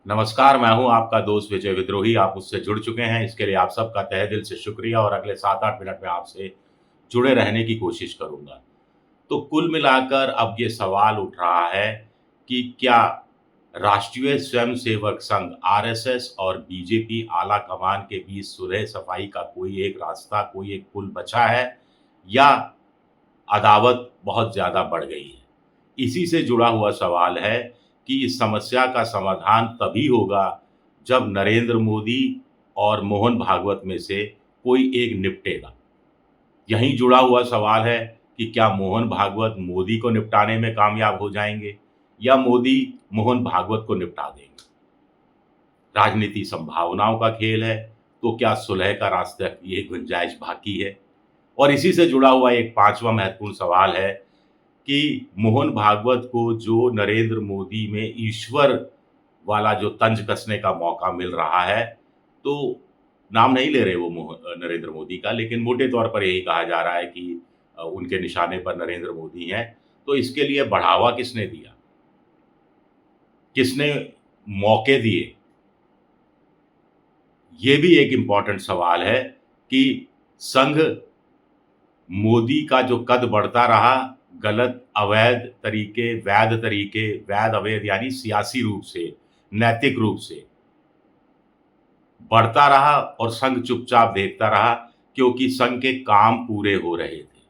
नमस्कार, मैं हूँ आपका दोस्त विजय विद्रोही। आप मुझसे जुड़ चुके हैं, इसके लिए आप सबका तहे दिल से शुक्रिया और अगले 7-8 मिनट में आपसे जुड़े रहने की कोशिश करूँगा। तो कुल मिलाकर अब ये सवाल उठ रहा है कि क्या राष्ट्रीय स्वयंसेवक संघ आरएसएस और बीजेपी आला कमान के बीच सुलह-सफाई का कोई एक रास्ता, कोई एक पुल बचा है या अदावत बहुत ज़्यादा बढ़ गई है? इसी से जुड़ा हुआ सवाल है कि इस समस्या का समाधान तभी होगा जब नरेंद्र मोदी और मोहन भागवत में से कोई एक निपटेगा। यहीं जुड़ा हुआ सवाल है कि क्या मोहन भागवत मोदी को निपटाने में कामयाब हो जाएँगे या मोदी मोहन भागवत को निपटा देंगे? राजनीति संभावनाओं का खेल है, तो क्या सुलह का रास्ता ये गुंजाइश बाकी है? और इसी से जुड़ा हुआ एक 5वां महत्वपूर्ण सवाल है कि मोहन भागवत को जो नरेंद्र मोदी में ईश्वर वाला जो तंज कसने का मौका मिल रहा है, तो नाम नहीं ले रहे वो नरेंद्र मोदी का, लेकिन मोटे तौर पर यही कहा जा रहा है कि उनके निशाने पर नरेंद्र मोदी हैं। तो इसके लिए बढ़ावा किसने दिया? किसने मौके दिए? ये भी एक इम्पोर्टेंट सवाल है कि संघ मोदी का जो कद बढ़ता रहा, गलत, अवैध तरीके, वैध अवैध यानी सियासी रूप से, नैतिक रूप से बढ़ता रहा और संघ चुपचाप देखता रहा क्योंकि संघ के काम पूरे हो रहे थे।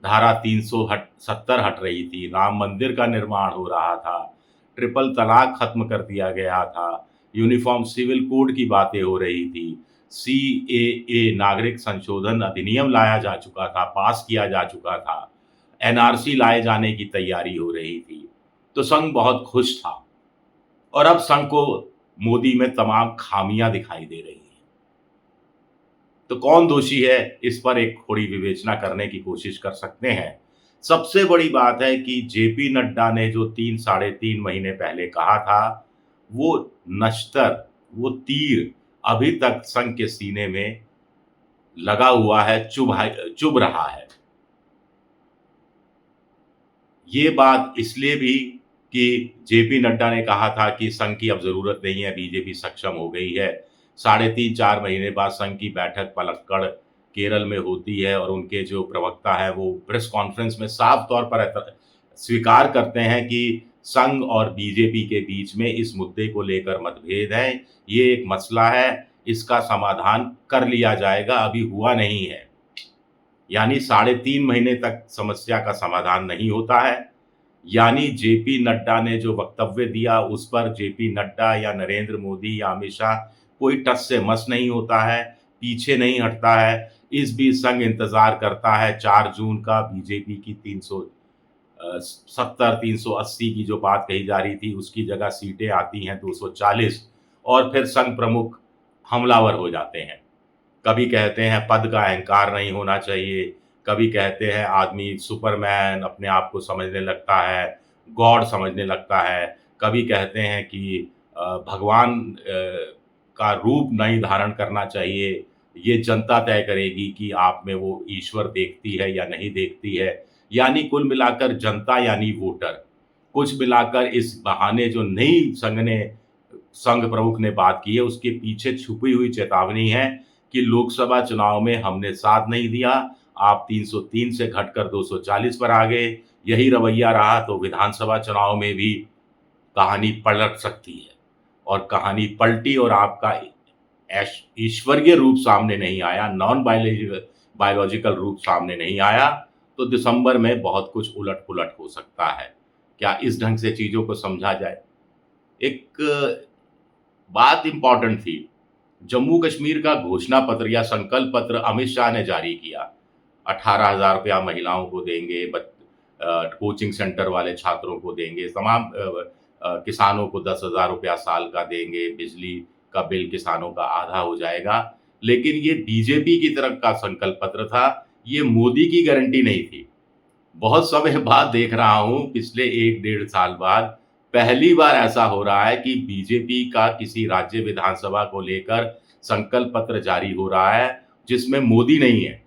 धारा 370 हट रही थी, राम मंदिर का निर्माण हो रहा था, ट्रिपल तलाक खत्म कर दिया गया था, यूनिफ़ॉर्म सिविल कोड की बातें हो रही थी, सीएए नागरिक संशोधन अधिनियम लाया जा चुका था, पास किया जा चुका था, एनआरसी लाए जाने की तैयारी हो रही थी। तो संघ बहुत खुश था और अब संघ को मोदी में तमाम खामियां दिखाई दे रही हैं। तो कौन दोषी है, इस पर एक थोड़ी विवेचना करने की कोशिश कर सकते हैं। सबसे बड़ी बात है कि जेपी नड्डा ने जो 3 साढ़े 3 महीने पहले कहा था, वो नश्तर, वो तीर अभी तक संघ के सीने में लगा हुआ है, चुभ रहा है। ये बात इसलिए भी कि जेपी नड्डा ने कहा था कि संघ की अब ज़रूरत नहीं है, बीजेपी सक्षम हो गई है। साढ़े 3-4 महीने बाद संघ की बैठक पलक्कड़ केरल में होती है और उनके जो प्रवक्ता हैं वो प्रेस कॉन्फ्रेंस में साफ तौर पर स्वीकार करते हैं कि संघ और बीजेपी के बीच में इस मुद्दे को लेकर मतभेद है। ये एक मसला है, इसका समाधान कर लिया जाएगा, अभी हुआ नहीं है। यानी साढ़े 3 महीने तक समस्या का समाधान नहीं होता है। यानी जेपी नड्डा ने जो वक्तव्य दिया उस पर जेपी नड्डा या नरेंद्र मोदी या अमित शाह कोई टस से मस नहीं होता है, पीछे नहीं हटता है। इस बीच संघ इंतज़ार करता है 4 जून का बीजेपी की 370 380 की जो बात कही जा रही थी उसकी जगह सीटें आती हैं 240 और फिर संघ प्रमुख हमलावर हो जाते हैं। कभी कहते हैं पद का अहंकार नहीं होना चाहिए, कभी कहते हैं आदमी सुपरमैन अपने आप को समझने लगता है, गॉड समझने लगता है, कभी कहते हैं कि भगवान का रूप नहीं धारण करना चाहिए, ये जनता तय करेगी कि आप में वो ईश्वर देखती है या नहीं देखती है। यानी कुल मिलाकर जनता यानी वोटर। कुछ मिलाकर इस बहाने जो नई संघ प्रमुख ने बात की है उसके पीछे छुपी हुई चेतावनी है कि लोकसभा चुनाव में हमने साथ नहीं दिया, आप 303 से घटकर 240 पर आ गए, यही रवैया रहा तो विधानसभा चुनाव में भी कहानी पलट सकती है और कहानी पलटी और आपका ईश्वरीय रूप सामने नहीं आया, नॉन बायोलॉजिकल रूप सामने नहीं आया, तो दिसंबर में बहुत कुछ उलट-पुलट हो सकता है। क्या इस ढंग से चीज़ों को समझा जाए? एक बात इम्पोर्टेंट थी, जम्मू कश्मीर का घोषणा पत्र या संकल्प पत्र अमित शाह ने जारी किया। 18,000 रुपया महिलाओं को देंगे, कोचिंग सेंटर वाले छात्रों को देंगे, तमाम किसानों को 10,000 रुपया साल का देंगे, बिजली का बिल किसानों का आधा हो जाएगा। लेकिन ये बीजेपी की तरफ का संकल्प पत्र था, ये मोदी की गारंटी नहीं थी। बहुत समय बाद देख रहा हूँ, पिछले 1 डेढ़ साल बाद पहली बार ऐसा हो रहा है कि बीजेपी का किसी राज्य विधानसभा को लेकर संकल्प पत्र जारी हो रहा है, जिसमें मोदी नहीं है।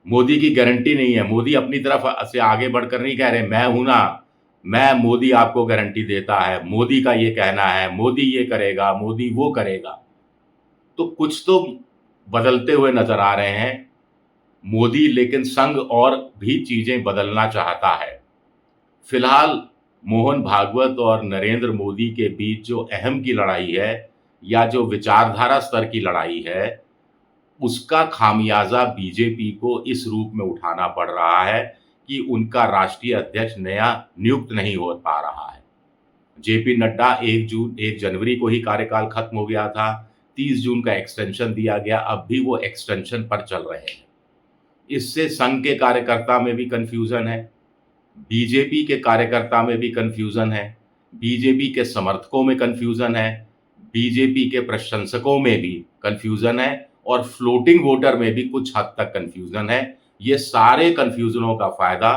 मोदी की गारंटी नहीं है। मोदी अपनी तरफ से आगे बढ़कर नहीं कह रहे, मैं हूँ ना, मैं मोदी आपको गारंटी देता है, मोदी का ये कहना है, मोदी ये करेगा, मोदी वो करेगा। तो कुछ तो बदलते हुए नज़र आ रहे हैं मोदी, लेकिन संघ और भी चीज़ें बदलना चाहता है। फिलहाल मोहन भागवत और नरेंद्र मोदी के बीच जो अहम की लड़ाई है या जो विचारधारा स्तर की लड़ाई है, उसका खामियाजा बीजेपी को इस रूप में उठाना पड़ रहा है कि उनका राष्ट्रीय अध्यक्ष नया नियुक्त नहीं हो पा रहा है। जेपी नड्डा 1 जनवरी को ही कार्यकाल खत्म हो गया था, 30 जून का एक्सटेंशन दिया गया, अब भी वो एक्सटेंशन पर चल रहे हैं। इससे संघ के कार्यकर्ता में भी कन्फ्यूजन है, बीजेपी के कार्यकर्ता में भी कन्फ्यूजन है, बीजेपी के समर्थकों में कन्फ्यूजन है, बीजेपी के प्रशंसकों में भी कन्फ्यूजन है और फ्लोटिंग वोटर में भी कुछ हद तक कन्फ्यूजन है। ये सारे कन्फ्यूजनों का फायदा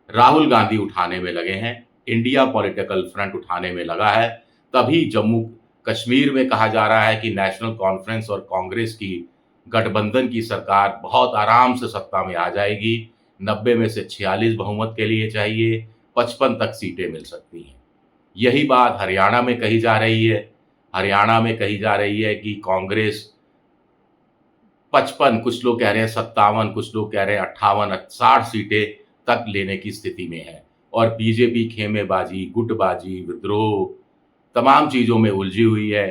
राहुल गांधी उठाने में लगे हैं, इंडिया पॉलिटिकल फ्रंट उठाने में लगा है। तभी जम्मू कश्मीर में कहा जा रहा है कि नेशनल कॉन्फ्रेंस और कांग्रेस की गठबंधन की सरकार बहुत आराम से सत्ता में आ जाएगी। 90 में से 46 बहुमत के लिए चाहिए, 55 तक सीटें मिल सकती हैं। यही बात हरियाणा में कही जा रही है। हरियाणा में कही जा रही है कि कांग्रेस 55, कुछ लोग कह रहे हैं 57, कुछ लोग कह रहे हैं 58, 60 सीटें तक लेने की स्थिति में है और बीजेपी खेमेबाजी, गुटबाजी, विद्रोह तमाम चीज़ों में उलझी हुई है।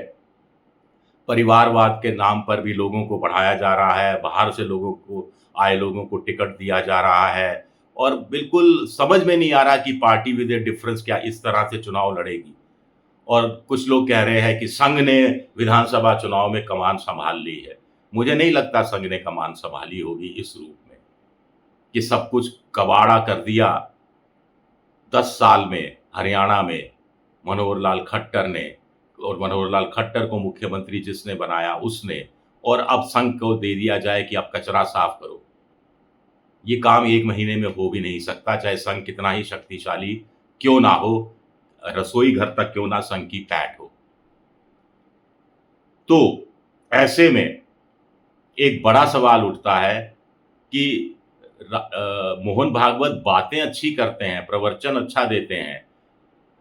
परिवारवाद के नाम पर भी लोगों को बढ़ाया जा रहा है, बाहर से आए लोगों को टिकट दिया जा रहा है और बिल्कुल समझ में नहीं आ रहा कि पार्टी विद ए डिफरेंस क्या इस तरह से चुनाव लड़ेगी। और कुछ लोग कह रहे हैं कि संघ ने विधानसभा चुनाव में कमान संभाल ली है। मुझे नहीं लगता संघ ने कमान संभाली होगी इस रूप में कि सब कुछ कबाड़ा कर दिया 10 साल में हरियाणा में मनोहर लाल खट्टर ने, और मनोहर लाल खट्टर को मुख्यमंत्री जिसने बनाया उसने, और अब संघ को दे दिया जाए कि अब कचरा साफ करो। ये काम 1 महीने में हो भी नहीं सकता, चाहे संघ कितना ही शक्तिशाली क्यों ना हो, रसोई घर तक क्यों ना संघ की पैठ हो। तो ऐसे में एक बड़ा सवाल उठता है कि मोहन भागवत बातें अच्छी करते हैं, प्रवचन अच्छा देते हैं,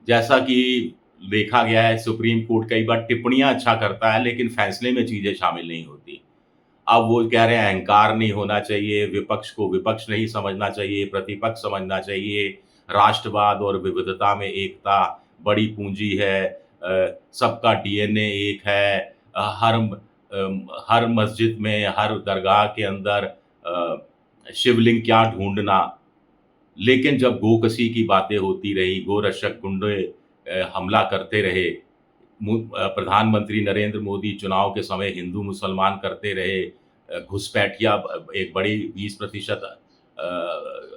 जैसा कि देखा गया है सुप्रीम कोर्ट कई बार टिप्पणियां अच्छा करता है लेकिन फैसले में चीज़ें शामिल नहीं होती। अब वो कह रहे हैं अहंकार नहीं होना चाहिए, विपक्ष को विपक्ष नहीं समझना चाहिए, प्रतिपक्ष समझना चाहिए, राष्ट्रवाद और विविधता में एकता बड़ी पूंजी है, सबका डीएनए एक है, हर मस्जिद में, हर दरगाह के अंदर शिवलिंग क्या ढूंढना। लेकिन जब गोकशी की बातें होती रही, गोरक्षक गुंडे हमला करते रहे, प्रधानमंत्री नरेंद्र मोदी चुनाव के समय हिंदू मुसलमान करते रहे, घुसपैठिया एक बड़ी 20%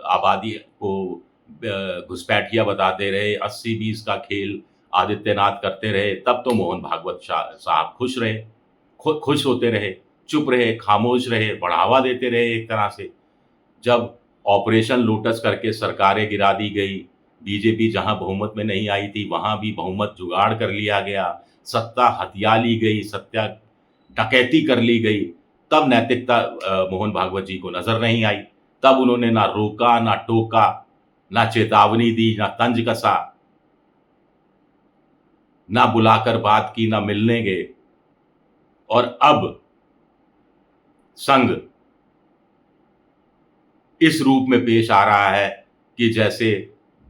आबादी को घुसपैठिया बताते रहे, 80-20 का खेल आदित्यनाथ करते रहे, तब तो मोहन भागवत साहब खुश रहे, खुश होते रहे, चुप रहे, खामोश रहे, बढ़ावा देते रहे एक तरह से। जब ऑपरेशन लोटस करके सरकारें गिरा दी गई, बीजेपी जहां बहुमत में नहीं आई थी वहां भी बहुमत जुगाड़ कर लिया गया, सत्ता हथिया ली गई, सत्ता डकैती कर ली गई, तब नैतिकता मोहन भागवत जी को नजर नहीं आई। तब उन्होंने ना रोका, ना टोका, ना चेतावनी दी, ना तंज कसा, ना बुलाकर बात की, ना मिलने गए। और अब संघ इस रूप में पेश आ रहा है कि जैसे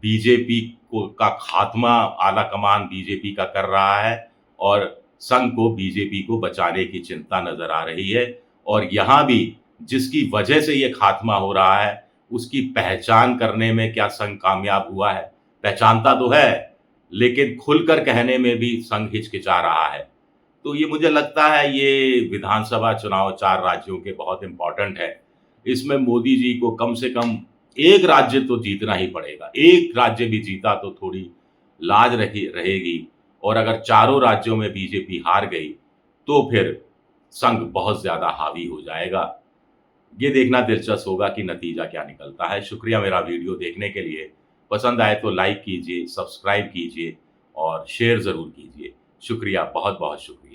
बीजेपी का खात्मा आला कमान बीजेपी का कर रहा है और संघ को बीजेपी को बचाने की चिंता नजर आ रही है। और यहाँ भी जिसकी वजह से ये खात्मा हो रहा है उसकी पहचान करने में क्या संघ कामयाब हुआ है? पहचानता तो है लेकिन खुलकर कहने में भी संघ हिचकिचा रहा है। तो ये मुझे लगता है ये विधानसभा चुनाव 4 राज्यों के बहुत इम्पोर्टेंट है। इसमें मोदी जी को कम से कम एक राज्य तो जीतना ही पड़ेगा। एक राज्य भी जीता तो थोड़ी लाज रहेगी, और अगर चारों राज्यों में बीजेपी हार गई तो फिर संघ बहुत ज़्यादा हावी हो जाएगा। ये देखना दिलचस्प होगा कि नतीजा क्या निकलता है। शुक्रिया मेरा वीडियो देखने के लिए। पसंद आए तो लाइक कीजिए, सब्सक्राइब कीजिए और शेयर ज़रूर कीजिए। शुक्रिया, बहुत बहुत शुक्रिया।